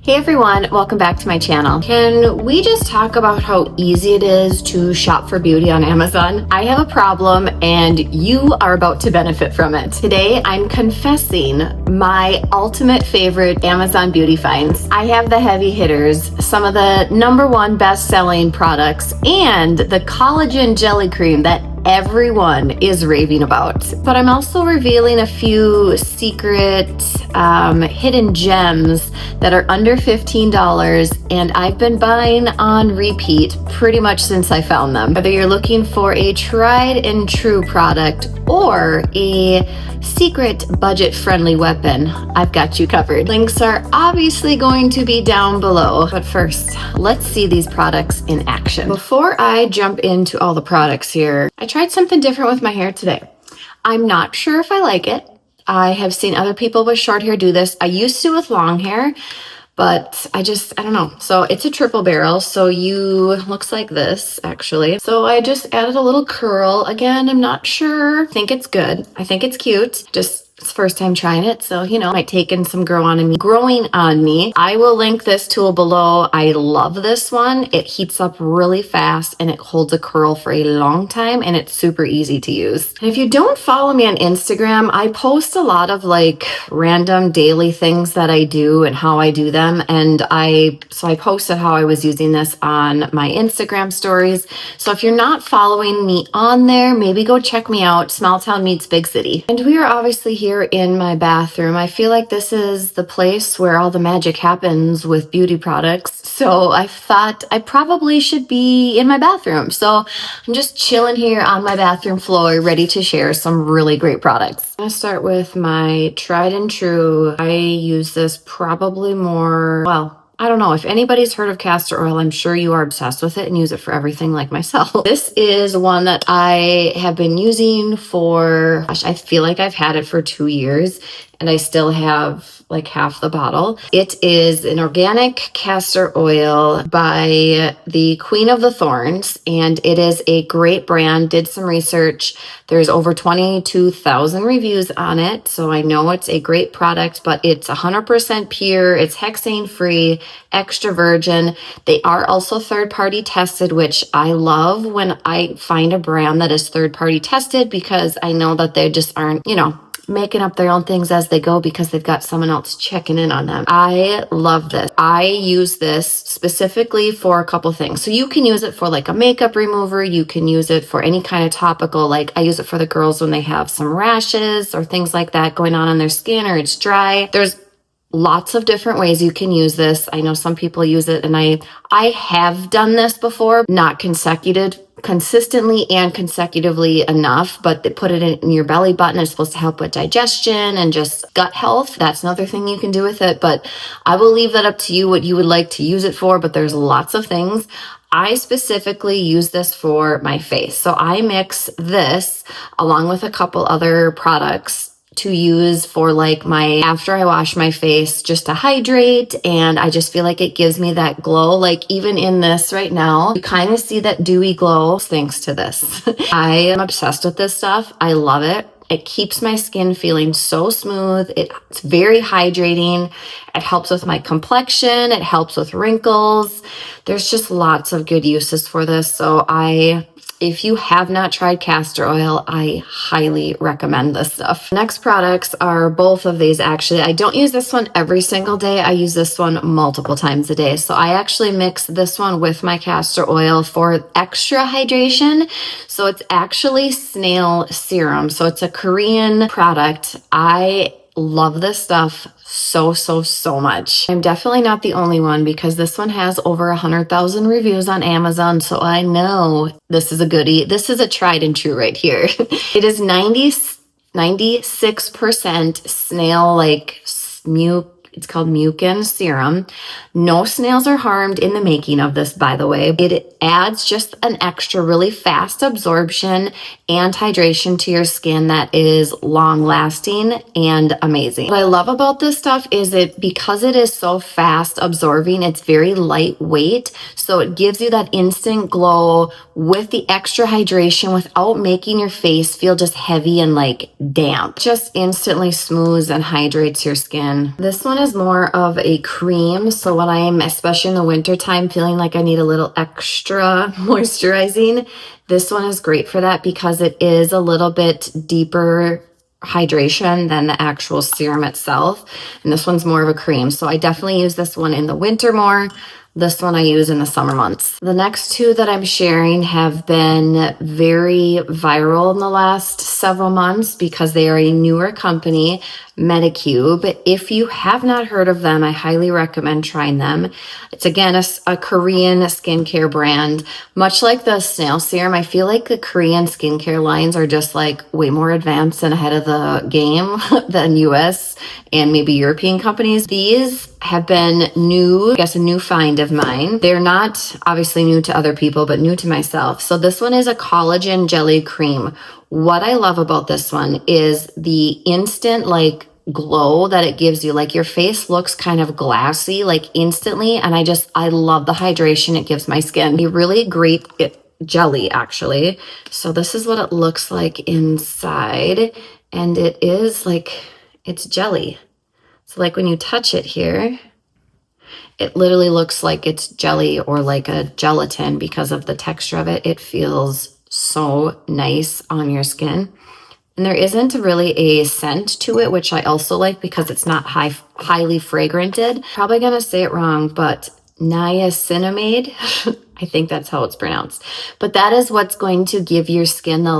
Hey everyone, welcome back to my channel. Can we just talk about how easy it is to shop for beauty on Amazon? I have a problem and you are about to benefit from it. Today, I'm confessing my ultimate favorite Amazon beauty finds. I have the heavy hitters, some of the #1 best-selling products, and the collagen jelly cream that everyone is raving about. But I'm also revealing a few secret hidden gems that are under $15 and I've been buying on repeat pretty much since I found them. Whether you're looking for a tried and true product or a secret budget-friendly weapon, I've got you covered. Links are obviously going to be down below, but first, let's see these products in action. Before I jump into all the products here, I tried something different with my hair today. I'm not sure if I like it. I have seen other people with short hair do this. I used to with long hair, but I don't know. So it's a triple barrel. So looks like this actually. So I just added a little curl. Again, I'm not sure. I think it's good. I think it's cute. It's first time trying it, so might take in some growing on me. I will link this tool below. I love this one. It heats up really fast and it holds a curl for a long time and it's super easy to use. And if you don't follow me on Instagram, I post a lot of random daily things that I do and how I do them. And I posted how I was using this on my Instagram stories. So if you're not following me on there, maybe go check me out. Small town meets big city. And we are obviously here in my bathroom. I feel like this is the place where all the magic happens with beauty products. So I thought I probably should be in my bathroom. So I'm just chilling here on my bathroom floor, ready to share some really great products. I'm gonna start with my tried and true. I use this probably more, I don't know. If anybody's heard of castor oil, I'm sure you are obsessed with it and use it for everything like myself. This is one that I have been using for, I feel like I've had it for 2 years and I still have half the bottle. It is an organic castor oil by the Queen of the Thorns, and it is a great brand. Did some research. There's over 22,000 reviews on it, so I know it's a great product, but it's 100% pure. It's hexane free, extra virgin. They are also third-party tested, which I love when I find a brand that is third-party tested because I know that they just aren't, making up their own things as they go because they've got someone else checking in on them. I love this. I use this specifically for a couple things. So you can use it for a makeup remover. You can use it for any kind of topical. I use it for the girls when they have some rashes or things like that going on their skin or it's dry. There's lots of different ways you can use this. I know some people use it and I have done this before, not consistently and consecutively enough, but they put it in your belly button. It's supposed to help with digestion and just gut health. That's another thing you can do with it, but I will leave that up to you what you would like to use it for, but there's lots of things. I specifically use this for my face. So I mix this along with a couple other products to use for after I wash my face just to hydrate, and I just feel like it gives me that glow. Even in this right now, you kind of see that dewy glow thanks to this. I am obsessed with this stuff. I love it. It keeps my skin feeling so smooth. It's very hydrating. It helps with my complexion. It helps with wrinkles. There's just lots of good uses for this. So if you have not tried castor oil, I highly recommend this stuff. Next products are both of these actually. I don't use this one every single day. I use this one multiple times a day. So I actually mix this one with my castor oil for extra hydration. So it's actually snail serum. So it's a Korean product. I love this stuff so much. I'm definitely not the only one because this one has over 100,000 reviews on Amazon, so I know this is a goodie. This is a tried and true right here. It is 96% snail it's called mucin serum. No snails are harmed in the making of this, by the way. It adds just an extra really fast absorption and hydration to your skin that is long lasting and amazing. What I love about this stuff is because it is so fast absorbing, it's very lightweight. So it gives you that instant glow with the extra hydration without making your face feel just heavy and damp. Just instantly smooths and hydrates your skin. This one is more of a cream. So when I'm, especially in the winter time, feeling like I need a little extra moisturizing, this one is great for that because it is a little bit deeper hydration than the actual serum itself. And this one's more of a cream. So I definitely use this one in the winter more. This one I use in the summer months. The next two that I'm sharing have been very viral in the last several months because they are a newer company, Medicube. If you have not heard of them, I highly recommend trying them. It's again a Korean skincare brand. Much like the snail serum, I feel like the Korean skincare lines are just like way more advanced and ahead of the game than US and maybe European companies. These have been new, I guess a new find of mine. They're not obviously new to other people, but new to myself. So this one is a collagen jelly cream. What I love about this one is the instant like glow that it gives you. Like your face looks kind of glassy like instantly. And I love the hydration it gives my skin. A really great jelly actually. So this is what it looks like inside. And it is like, it's jelly. So like when you touch it here, it literally looks like it's jelly or like a gelatin because of the texture of it. It feels so nice on your skin. And there isn't really a scent to it, which I also like because it's not highly fragranted. Probably gonna say it wrong, but niacinamide. I think that's how it's pronounced. But that is what's going to give your skin the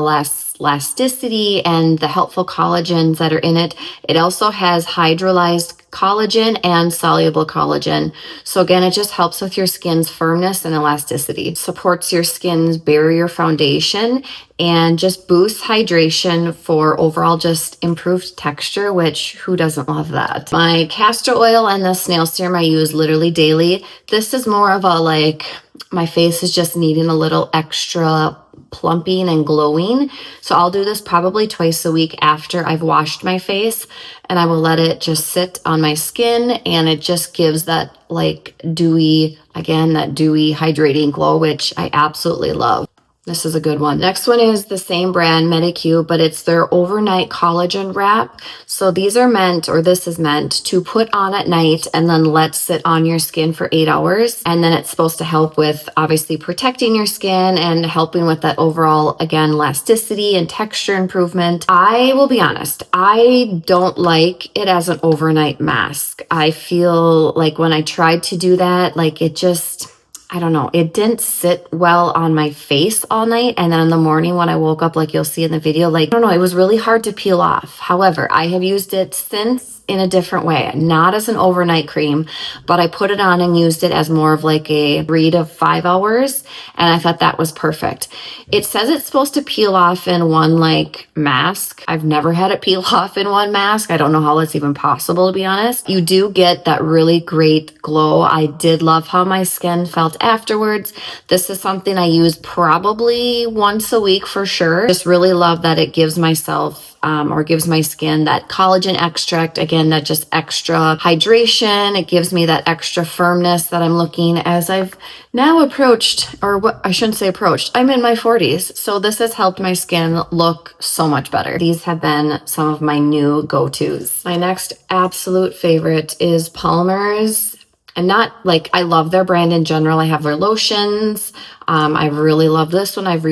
elasticity and the helpful collagens that are in it. It also has hydrolyzed collagen and soluble collagen. So again, it just helps with your skin's firmness and elasticity, supports your skin's barrier foundation, and just boosts hydration for overall just improved texture, which who doesn't love that? My castor oil and the snail serum I use literally daily. This is more of a like, my face is just needing a little extra plumping and glowing. So I'll do this probably twice a week after I've washed my face, and I will let it just sit on my skin, and it just gives that like dewy, again, that dewy hydrating glow, which I absolutely love. This is a good one. Next one is the same brand, Medicube, but it's their overnight collagen wrap. So these are meant, or this is meant to put on at night and then let sit on your skin for 8 hours. And then it's supposed to help with obviously protecting your skin and helping with that overall, again, elasticity and texture improvement. I will be honest, I don't like it as an overnight mask. I feel like when I tried to do that, like it just, I don't know, it didn't sit well on my face all night. And then in the morning when I woke up, like you'll see in the video, like, I don't know, it was really hard to peel off. However, I have used it since in a different way, not as an overnight cream, but I put it on and used it as more of like a 3 to 5 hours. And I thought that was perfect. It says it's supposed to peel off in one like mask. I've never had it peel off in one mask. I don't know how that's even possible, to be honest. You do get that really great glow. I did love how my skin felt afterwards. This is something I use probably once a week for sure. Just really love that it gives myself or gives my skin that collagen extract. Again, that just extra hydration. It gives me that extra firmness that I'm looking as I've now approached, or what I shouldn't say approached, I'm in my 40s. So this has helped my skin look so much better. These have been some of my new go-tos. My next absolute favorite is Palmer's. And not like, I love their brand in general. I have their lotions. I really love this one. I've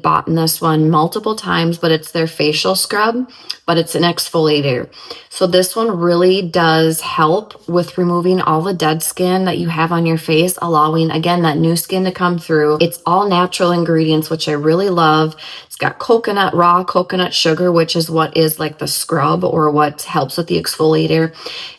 bought this one multiple times, but it's their facial scrub, but it's an exfoliator. So this one really does help with removing all the dead skin that you have on your face, allowing, again, that new skin to come through. It's all natural ingredients, which I really love. It's got raw coconut sugar, which is what is like the scrub or what helps with the exfoliator.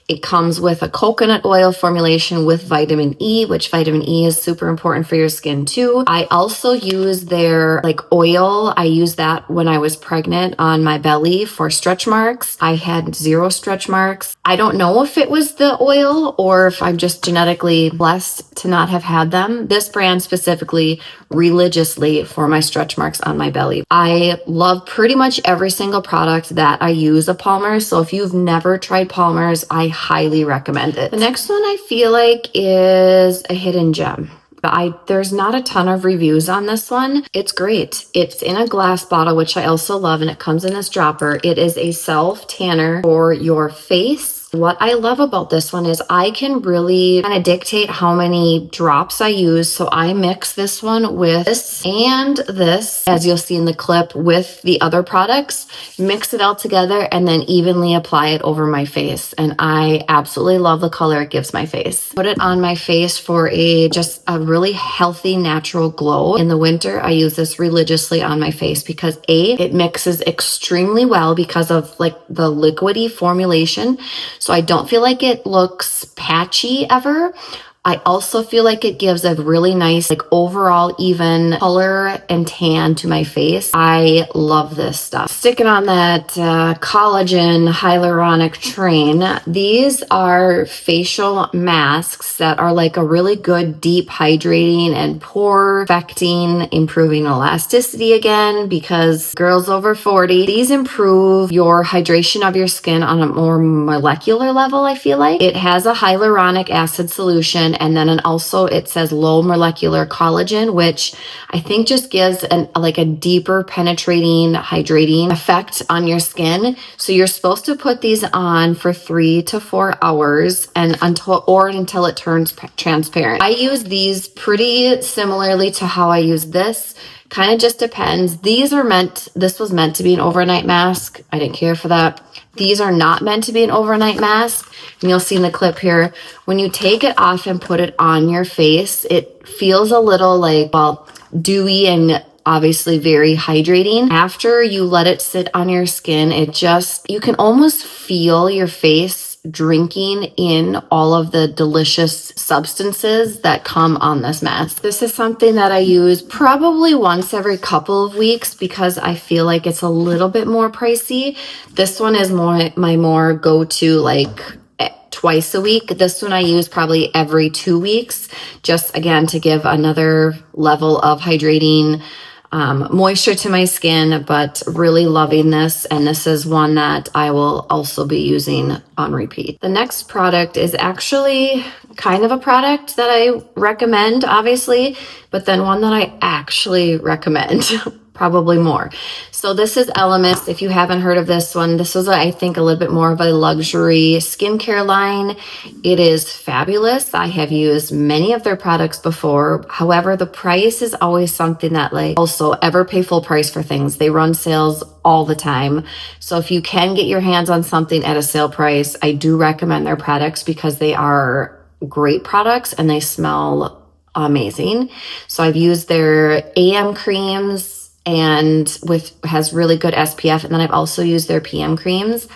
It comes with a coconut oil formulation with vitamin E, which vitamin E is super important for your skin too. I also use their like oil. I used that when I was pregnant on my belly for stretch marks. I had 0 stretch marks. I don't know if it was the oil or if I'm just genetically blessed to not have had them. This brand specifically religiously for my stretch marks on my belly. I love pretty much every single product that I use of Palmer's. So if you've never tried Palmer's, I highly recommend it. The next one I feel like is a hidden gem. There's not a ton of reviews on this one. It's great. It's in a glass bottle, which I also love, and it comes in this dropper. It is a self tanner for your face. What I love about this one is I can really kind of dictate how many drops I use. So I mix this one with this and this, as you'll see in the clip, with the other products, mix it all together and then evenly apply it over my face. And I absolutely love the color it gives my face. Put it on my face for just a really healthy, natural glow. In the winter, I use this religiously on my face because it mixes extremely well because of like the liquidy formulation. So I don't feel like it looks patchy ever. I also feel like it gives a really nice, like overall even color and tan to my face. I love this stuff. Sticking on that collagen hyaluronic train, these are facial masks that are like a really good deep hydrating and pore perfecting, improving elasticity again, because girls over 40, these improve your hydration of your skin on a more molecular level, I feel like. It has a hyaluronic acid solution, and then also it says low molecular collagen, which I think just gives like a deeper penetrating hydrating effect on your skin. So you're supposed to put these on for 3 to 4 hours and until it turns transparent. I use these pretty similarly to how I use this. Kind of just depends. This was meant to be an overnight mask. I didn't care for that. These are not meant to be an overnight mask. And you'll see in the clip here, when you take it off and put it on your face, it feels a little like, well, dewy and obviously very hydrating. After you let it sit on your skin, you can almost feel your face drinking in all of the delicious substances that come on this mask. This is something that I use probably once every couple of weeks because I feel like it's a little bit more pricey. This one is my more go-to, like twice a week. This one I use probably every 2 weeks, just again to give another level of hydrating moisture to my skin, but really loving this. And this is one that I will also be using on repeat. The next product is actually kind of a product that I recommend, obviously, but then one that I actually recommend probably more. So this is Elemis. If you haven't heard of this one, this was, I think, a little bit more of a luxury skincare line. It is fabulous. I have used many of their products before. However, the price is always something that, like, also ever pay full price for things. They run sales all the time. So if you can get your hands on something at a sale price, I do recommend their products because they are great products and they smell amazing. So I've used their AM creams and has really good SPF. And then I've also used their PM creams.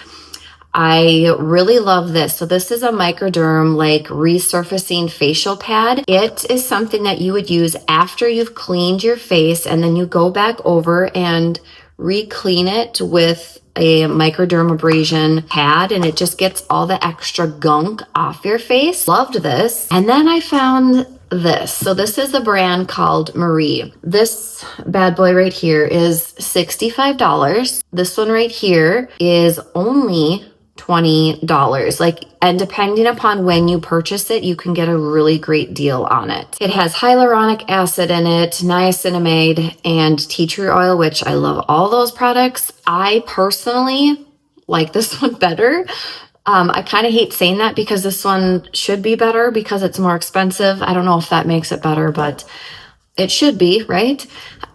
I really love this. So this is a microderm, like resurfacing facial pad. It is something that you would use after you've cleaned your face, and then you go back over and re-clean it with a microdermabrasion pad, and it just gets all the extra gunk off your face. Loved this. And then I found this. So this is a brand called Marie. This bad boy right here is $65. This one right here is only $20. Like, and depending upon when you purchase it, you can get a really great deal on it. It has hyaluronic acid in it, niacinamide, and tea tree oil, which I love all those products. I personally like this one better. I kind of hate saying that because this one should be better because it's more expensive. I don't know if that makes it better, but it should be, right?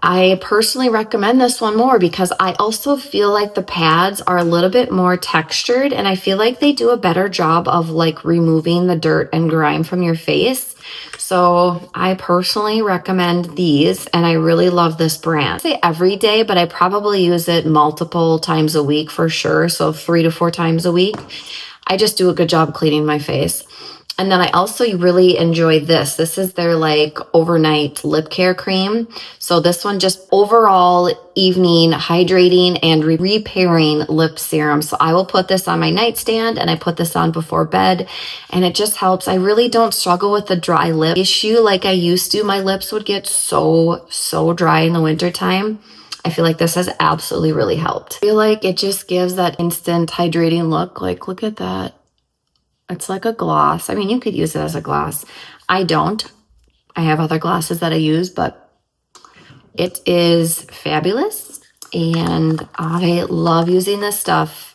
I personally recommend this one more because I also feel like the pads are a little bit more textured, and I feel like they do a better job of like removing the dirt and grime from your face. So I personally recommend these, and I really love this brand. I say every day, but I probably use it multiple times a week for sure. So 3 to 4 times a week. I just do a good job cleaning my face. And then I also really enjoy this. This is their like overnight lip care cream. So this one just overall evening hydrating and repairing lip serum. So I will put this on my nightstand, and I put this on before bed, and it just helps. I really don't struggle with the dry lip issue like I used to. My lips would get so dry in the wintertime. I feel like this has absolutely really helped. I feel like it just gives that instant hydrating look. Like, look at that. It's like a gloss. I mean, you could use it as a gloss. I don't. I have other glosses that I use, but it is fabulous. And I love using this stuff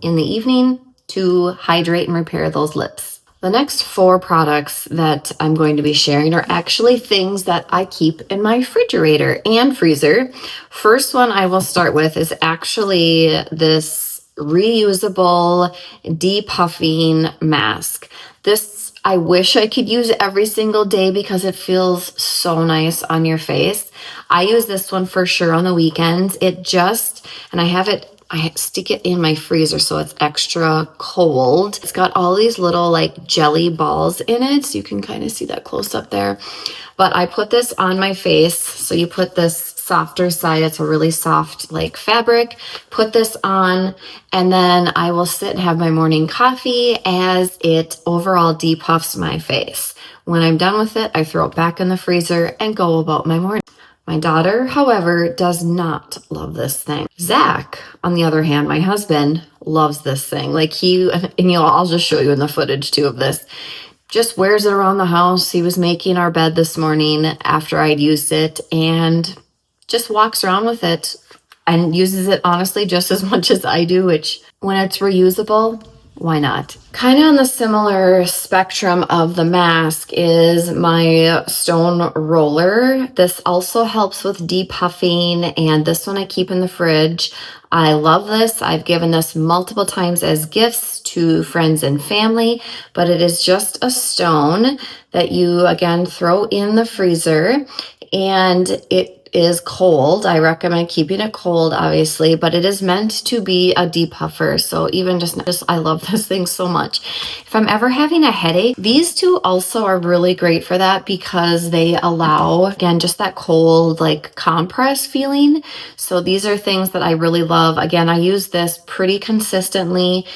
in the evening to hydrate and repair those lips. The next 4 products that I'm going to be sharing are actually things that I keep in my refrigerator and freezer. First one I will start with is actually this reusable depuffing mask. This I wish I could use every single day because it feels so nice on your face. I use this one for sure on the weekends. And I stick it in my freezer so it's extra cold. It's got all these little like jelly balls in it. So you can kind of see that close up there. But I put this on my face. So you put this softer side. It's a really soft like fabric. Put this on and then I will sit and have my morning coffee as it overall depuffs my face. When I'm done with it, I throw it back in the freezer and go about my morning. My daughter, however, does not love this thing. Zach, on the other hand, my husband, loves this thing. I'll just show you in the footage too of this. Just wears it around the house. He was making our bed this morning after I'd used it and just walks around with it and uses it honestly just as much as I do, which when it's reusable, why not? Kind of on the similar spectrum of the mask is my stone roller. This also helps with depuffing, and this one I keep in the fridge. I love this. I've given this multiple times as gifts to friends and family, but it is just a stone that you again throw in the freezer, and it is cold. I recommend keeping it cold, obviously, but it is meant to be a depuffer. So even I love this thing so much. If I'm ever having a headache, these two also are really great for that because they allow, again, just that cold, like compress feeling. So these are things that I really love. Again, I use this pretty consistently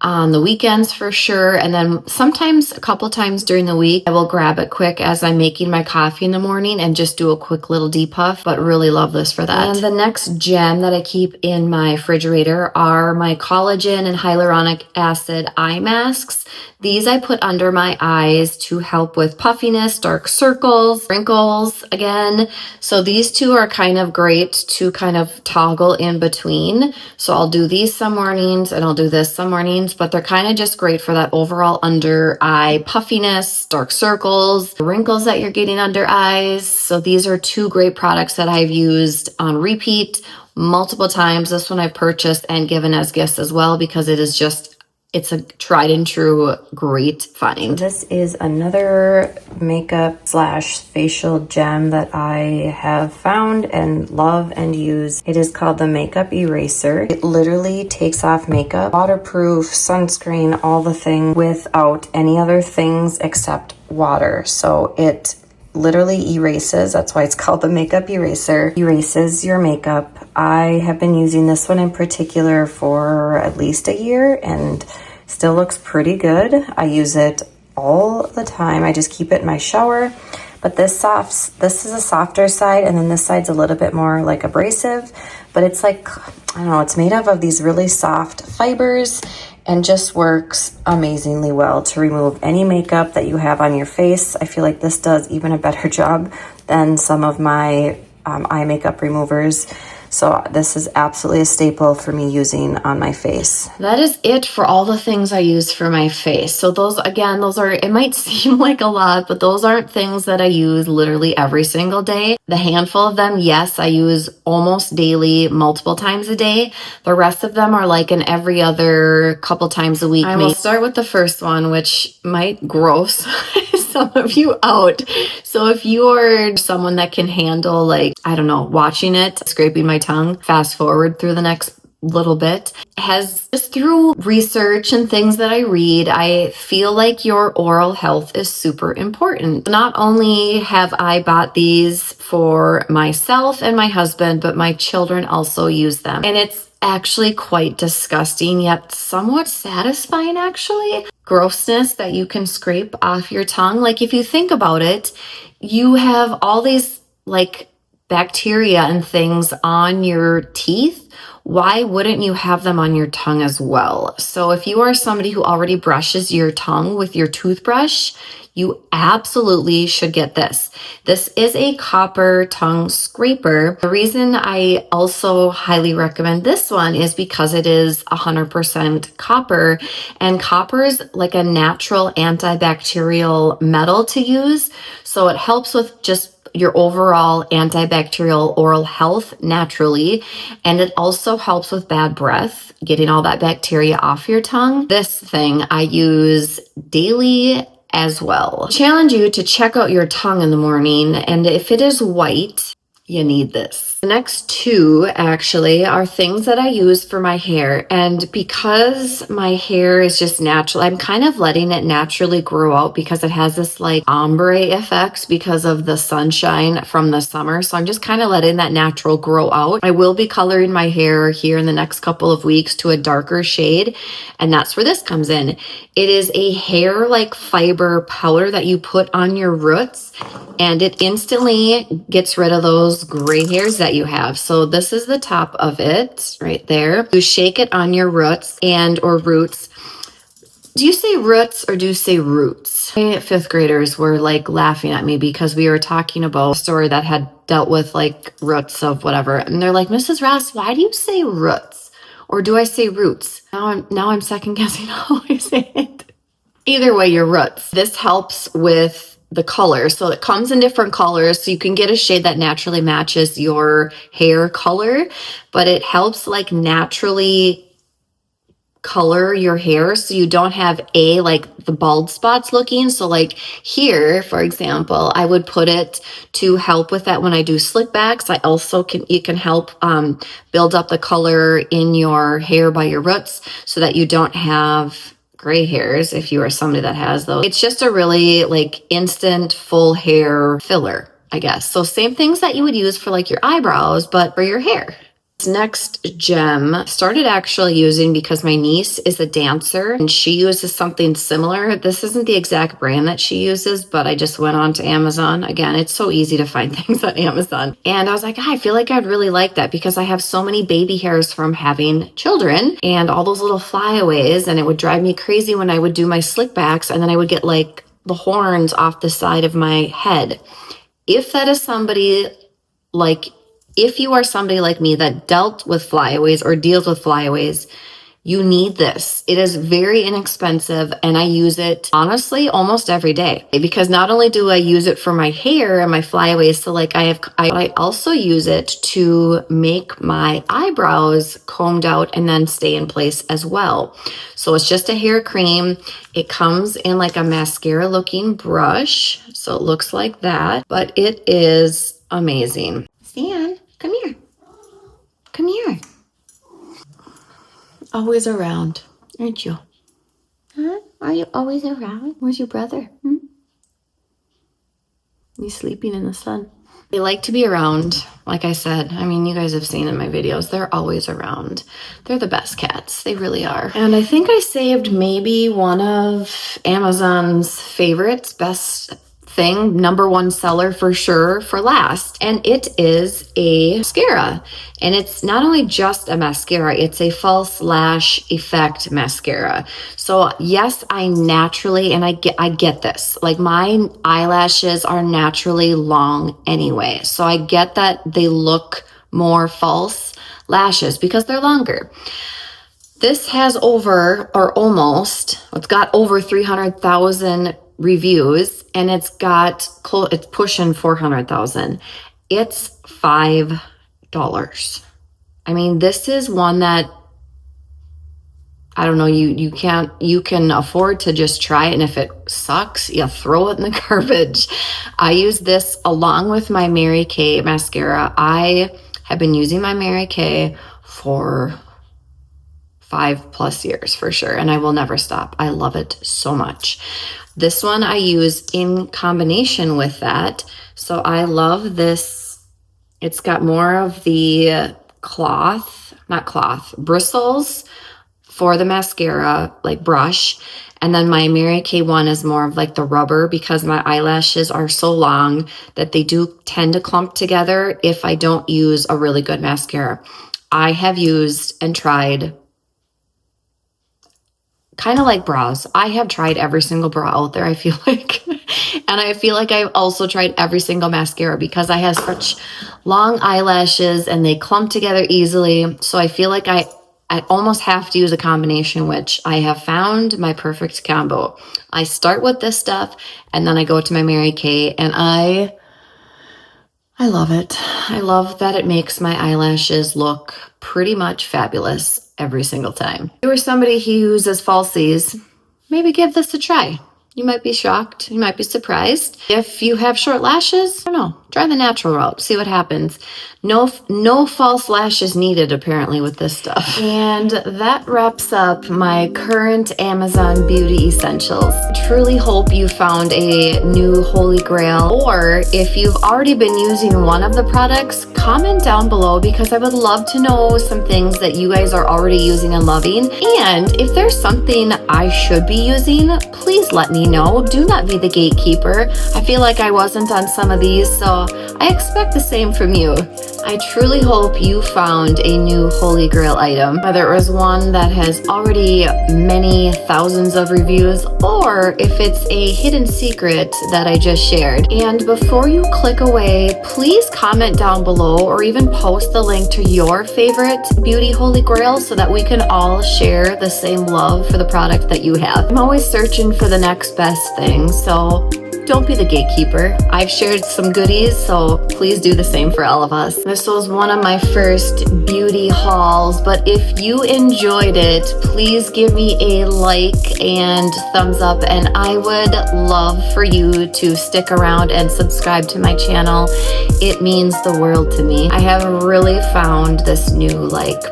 on the weekends for sure. And then sometimes a couple times during the week, I will grab it quick as I'm making my coffee in the morning and just do a quick little depuff, but really love this for that. And the next gem that I keep in my refrigerator are my collagen and hyaluronic acid eye masks. These I put under my eyes to help with puffiness, dark circles, wrinkles again. So these two are kind of great to kind of toggle in between. So I'll do these some mornings and I'll do this some mornings, but they're kind of just great for that overall under eye puffiness, dark circles, wrinkles that you're getting under eyes. So these are 2 great products that I've used on repeat multiple times. This one I've purchased and given as gifts as well because it's a tried and true great find. This is another makeup / facial gem that I have found and love and use. It is called the Makeup Eraser. It literally takes off makeup, waterproof, sunscreen, all the things without any other things except water. So it literally erases. That's why it's called the Makeup Eraser. Erases your makeup. I have been using this one in particular for at least a year and still looks pretty good. I use it all the time. I just keep it in my shower. But this is a softer side, and then this side's a little bit more like abrasive. But it's like, I don't know, it's made of these really soft fibers and just works amazingly well to remove any makeup that you have on your face. I feel like this does even a better job than some of my eye makeup removers. So this is absolutely a staple for me using on my face. That is it for all the things I use for my face. So those are, it might seem like a lot, but those aren't things that I use literally every single day. The handful of them, yes, I use almost daily, multiple times a day. The rest of them are like an every other couple times a week. I will start with the first one, which might gross some of you out. So if you are someone that can handle watching it, scraping my tongue, fast forward through the next little bit, has just through research and things that I read, I feel like your oral health is super important. Not only have I bought these for myself and my husband, but my children also use them. And it's actually quite disgusting, yet somewhat satisfying actually. Grossness that you can scrape off your tongue. Like if you think about it, you have all these bacteria and things on your teeth. Why wouldn't you have them on your tongue as well? So if you are somebody who already brushes your tongue with your toothbrush, you absolutely should get this. This is a copper tongue scraper. The reason I also highly recommend this one is because it is 100% copper, and copper is like a natural antibacterial metal to use. So it helps with just your overall antibacterial oral health naturally. And it also helps with bad breath, getting all that bacteria off your tongue. This thing I use daily as well. Challenge you to check out your tongue in the morning, and if it is white, you need this. The next two actually are things that I use for my hair, and because my hair is just natural, I'm kind of letting it naturally grow out because it has this like ombre effect because of the sunshine from the summer. So I'm just kind of letting that natural grow out. I will be coloring my hair here in the next couple of weeks to a darker shade, and that's where this comes in. It is a hair like fiber powder that you put on your roots, and it instantly gets rid of those gray hairs that you have. So this is the top of it right there. You shake it on your roots or roots. Do you say roots or do you say roots? My fifth graders were like laughing at me because we were talking about a story that had dealt with like roots of whatever. And they're like, Mrs. Ross, why do you say roots? Or do I say roots? Now I'm second guessing how I say it. Either way, your roots. This helps with the color. So it comes in different colors, so you can get a shade that naturally matches your hair color, but it helps like naturally color your hair so you don't have like the bald spots looking. So like here, for example, I would put it to help with that when I do slick backs. I also it can help build up the color in your hair by your roots so that you don't have gray hairs if you are somebody that has those. It's just a really like instant full hair filler, I guess. So same things that you would use for like your eyebrows, but for your hair. This next gem started actually using because my niece is a dancer and she uses something similar. This isn't the exact brand that she uses, but I just went on to Amazon. Again, it's so easy to find things on Amazon. And I was like, I feel like I'd really like that because I have so many baby hairs from having children and all those little flyaways, and it would drive me crazy when I would do my slick backs and then I would get like the horns off the side of my head. If that is somebody like If you are somebody like me that dealt with flyaways or deals with flyaways, you need this. It is very inexpensive and I use it honestly almost every day because not only do I use it for my hair and my flyaways, so like I also use it to make my eyebrows combed out and then stay in place as well. So it's just a hair cream. It comes in like a mascara looking brush. So it looks like that, but it is amazing. Stan, come here. Come here. Always around, aren't you? Huh? Are you always around? Where's your brother? He's sleeping in the sun. They like to be around, like I said. I mean, you guys have seen in my videos, they're always around. They're the best cats. They really are. And I think I saved maybe one of Amazon's favorites, best thing, number one seller for sure, for last. And it is a mascara. And it's not only just a mascara, it's a false lash effect mascara. So yes, I naturally, and I get this, like my eyelashes are naturally long anyway. So I get that they look more false lashes because they're longer. This has over, or almost, it's got over 300,000 reviews, and it's pushing 400,000. It's $5. I mean, this is one that I don't know, you can afford to just try it, and if it sucks, you throw it in the garbage. I use this along with my Mary Kay mascara. I have been using my Mary Kay for 5+ years for sure, and I will never stop. I love it so much. This one I use in combination with that. So I love this. It's got more of the bristles for the mascara, like brush. And then my Mary Kay one is more of like the rubber because my eyelashes are so long that they do tend to clump together if I don't use a really good mascara. I have used and tried kind of like brows. I have tried every single brow out there, I feel like. And I feel like I've also tried every single mascara because I have such long eyelashes and they clump together easily. So I feel like I almost have to use a combination, which I have found my perfect combo. I start with this stuff and then I go to my Mary Kay, and I love it. I love that it makes my eyelashes look pretty much fabulous every single time. If you are somebody who uses falsies, maybe give this a try. You might be shocked. You might be surprised. If you have short lashes, I don't know, try the natural route. See what happens. No false lashes needed, apparently, with this stuff. And that wraps up my current Amazon beauty essentials. Truly hope you found a new holy grail. Or if you've already been using one of the products, comment down below because I would love to know some things that you guys are already using and loving. And if there's something I should be using, please let me know. Do not be the gatekeeper. I feel like I wasn't on some of these, so I expect the same from you. I truly hope you found a new holy grail item, whether it was one that has already many thousands of reviews, or if it's a hidden secret that I just shared. And before you click away, please comment down below or even post the link to your favorite beauty holy grail so that we can all share the same love for the product that you have. I'm always searching for the next best thing, so don't be the gatekeeper. I've shared some goodies, so please do the same for all of us. This was one of my first beauty hauls, but if you enjoyed it, please give me a like and thumbs up, and I would love for you to stick around and subscribe to my channel. It means the world to me. I have really found this new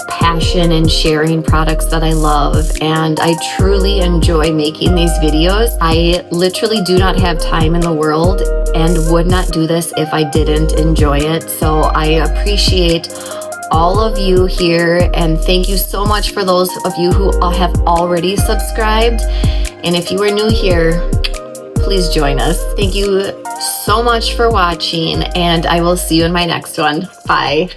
passion in sharing products that I love, and I truly enjoy making these videos. I literally do not have time in the world and would not do this if I didn't enjoy it. So I appreciate all of you here, and thank you so much for those of you who have already subscribed. And if you are new here, please join us. Thank you so much for watching, and I will see you in my next one. Bye.